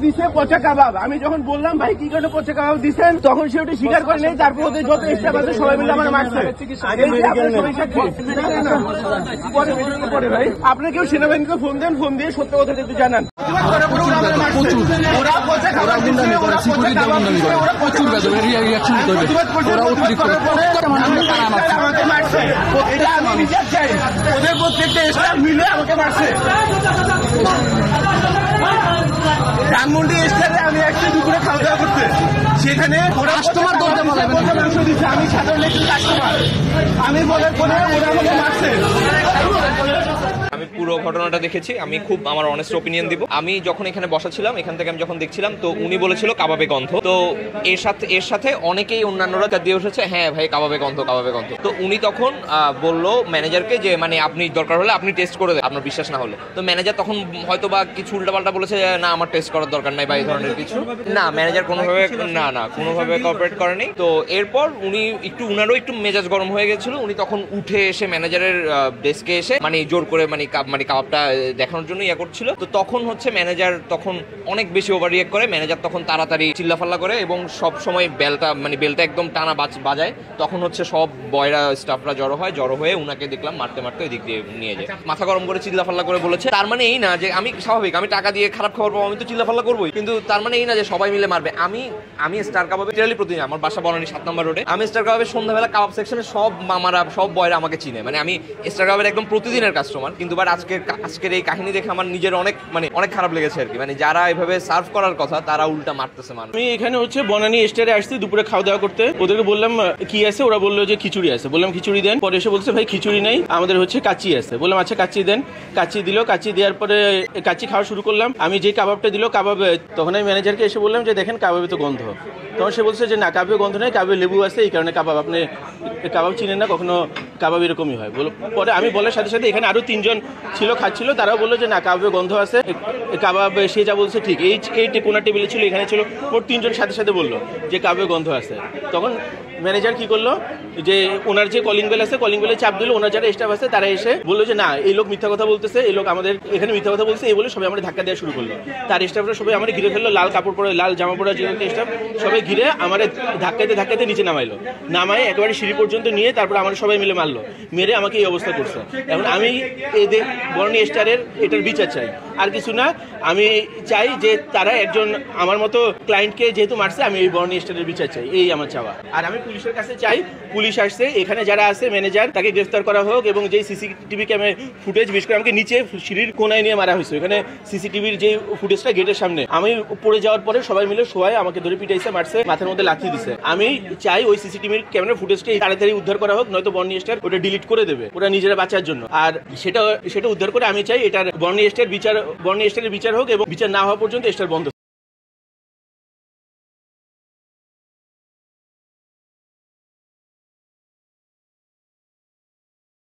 দিছে পচা কাবাব। আমি যখন বললাম ভাই কি করে পচা কাবাব দিচ্ছেন, তখন সে ওটা স্বীকার করে নেই। তারপর ওদের যত স্টাফ আছে সবাই মিলে আমার মারছে। ভাই আপনি কেউ সেনাবাহিনীকে ফোন দেন, ফোন দিয়ে সত্য কথা যদি জানান। ওদের প্রত্যেকটা স্টাফ মিলে আমাকে মারছে। ধানমন্ডি স্টারে আমি একটু দুপুরে খাওয়া দাওয়া করতে, সেখানে মাংস দিচ্ছে। আমি সাধারণ একটু কাস্টমার, আমি বলার পরে ওরা আমাকে মারছে। আমি পুরো ঘটনাটা দেখেছি, আমি খুব আমার অনেস্ট ওপিনিয়ন দিব। আমি যখন এখানে বসা ছিলাম, এখান থেকে আমি যখন দেখছিলাম, তো উনি বলেছিল কাবাবে গন্ধ। তো এর সাথে অনেকেই অন্যান্যরা দিয়ে উঠেছে হ্যাঁ ভাই কাবাবে গন্ধ। তো উনি তখন বললো ম্যানেজারকে যে মানে আপনি দরকার হলে আপনি টেস্ট করে দেন, আপনার বিশ্বাস না হলে। তো ম্যানেজার তখন হয়তো বা কিছু উল্টাপাল্টা বলেছে, না আমার টেস্ট করার দরকার নাই বা এই ধরনের কিছু। না ম্যানেজার কোনোভাবে কোনোভাবে কোঅপারেট করেনি। তো এরপর উনি উনারও একটু মেজাজ গরম হয়ে গেছিল। উনি তখন উঠে এসে ম্যানেজারের ডেস্কে এসে মানে জোর করে মানে কাবাবটা দেখানোর জন্য ইয়া করছিল। তো তখন হচ্ছে ম্যানেজার তখন অনেক বেশি ওভার রিঅ্যাক্ট করে। ম্যানেজার তখন তাড়াতাড়ি চিল্লাফাল্লা করে এবং সব সময় বেলটা একদম টানা বাজায়। তখন হচ্ছে সব বয়রা স্টাফরা জড়ো হয়ে উনাকে দেখলাম মারতে ওই দিক দিয়ে নিয়ে যায়। মাথা গরম করে চিল্লাফাল্লা করে বলেছে, তার মানে এই না যে আমি স্বাভাবিক, আমি টাকা দিয়ে খারাপ খবর পাবো, আমি তো চিল্লাফাল্লা করবোই, কিন্তু তার মানে এই না যে সবাই মিলে মারবে। আমি স্টার কাবাবে টিরালি প্রতিদিন, আমার বাসা বনানী 7 নম্বর রোডে। আমি স্টার কাবাবের সন্ধ্যাবেলা কাবাব সেকশনে সব মামারা সব বয়রা আমাকে চিনে। মানে আমি স্টার কাবাবের একদম প্রতিদিনের কাস্টমার। কিন্তু বাট আজকের এই কাহিনী দেখে আমার নিজের অনেক খারাপ লেগেছে আর কি। মানে যারা এভাবে সার্ভ করার কথা তারা উল্টা মারতেছে মানুষ। আমি এখানে হচ্ছে বনানী স্টারে আসছি দুপুরে খাওয়া দাওয়া করতে। ওদেরকে বললাম কি আছে, ওরা বললো যে খিচুড়ি আছে। বললাম খিচুড়ি দেন। পরে এসে বলছে ভাই খিচুড়ি নেই, আমাদের হচ্ছে কাচ্চি আছে। বললাম আচ্ছা কাচ্চি দেন। কাচ্চি দিল। কাচ্চি দেওয়ার পরে কাচ্চি খাওয়া শুরু করলাম। আমি যে কাবাবটা দিল কাবাবে, তখন আমি ম্যানেজারকে এসে বললাম যে দেখেন কাবাবে তো গন্ধ। তখন সে বলছে যে না কাবাবে গন্ধ নেই, কাবাবে লেবু আছে, এই কারণে কাবাব, আপনি কাবাব চিনেন না, কখনো কাবাব এরকমই হয়। পরে আমি বলার সাথে সাথে এখানে আরো 3 জন ছিল খাচ্ছিল, তারাও বললো যে না কাবাবে গন্ধ আছে, কাবাব সে যা বলছে ঠিক। এই কোনা টেবিলে ছিল, এখানে ছিল, ওর 3 জন সাথে বললো যে কাবাবে গন্ধ আছে। তখন ম্যানেজার কি করলো যে ওনার যে কলিং বেল আছে, কলিং বেলে চাপ দিল। ওনার যারা স্টাফ আছে তারা এসে বললো যে না এই লোক মিথ্যা কথা বলতেছে, এই লোক আমাদের এখানে মিথ্যা কথা বলছে, এই বলে সবাই আমরা ধাক্কা দেওয়া শুরু করলো। তার স্টাফরা সবাই আমার ঘিরে ফেললো, লাল কাপড় পরে, লাল জামা পরা যে স্টাফ সবাই ঘিরে আমার ধাক্কাতে নিচে নামায় একেবারে সিঁড়ি পর্যন্ত নিয়ে তারপর আমার সবাই মিলে মারলো। মেরে আমাকে এই অবস্থা করছে। এখন আমি এদের বনানী স্টারের এটার বিচার চাই, আর কিছু না। আমি চাই যে তারা একজন আমার মতো ক্লায়েন্টকে যেহেতু মারছে, আমি এই বনানী স্টারের বিচার চাই, এই আমার চাওয়া। আর আমি পুলিশের কাছে চাই, পুলিশ আসছে এখানে, যারা আছে ম্যানেজার তাকে গ্রেফতার করা হোক, এবং যে সিসিটিভি ক্যামেরা ফুটেজ, বিশেষ করে আমাকে নিচে সিঁড়ির কোনায় নিয়ে মারা হয়েছে, এখানে সিসিটিভির যে ফুটেজটা গেটের সামনে, আমি পড়ে যাওয়ার পরে সবাই মিলে শোয়ায় আমাকে ধরে পিটাইছে, মারছে, মাথার মধ্যে লাথি দিছে। আমি চাই ওই সিসিটিভির ক্যামেরা ফুটেজটা তাড়াতাড়ি উদ্ধার করা হোক, নয়তো বনানী স্টার ওটা ডিলিট করে দেবে ওরা নিজেরা বাঁচার জন্য। আর সেটা উদ্ধার করে আমি চাই এটার বনানী স্টারের বিচার হোক, এবং বিচার না হওয়া পর্যন্ত স্টার বন্ধ।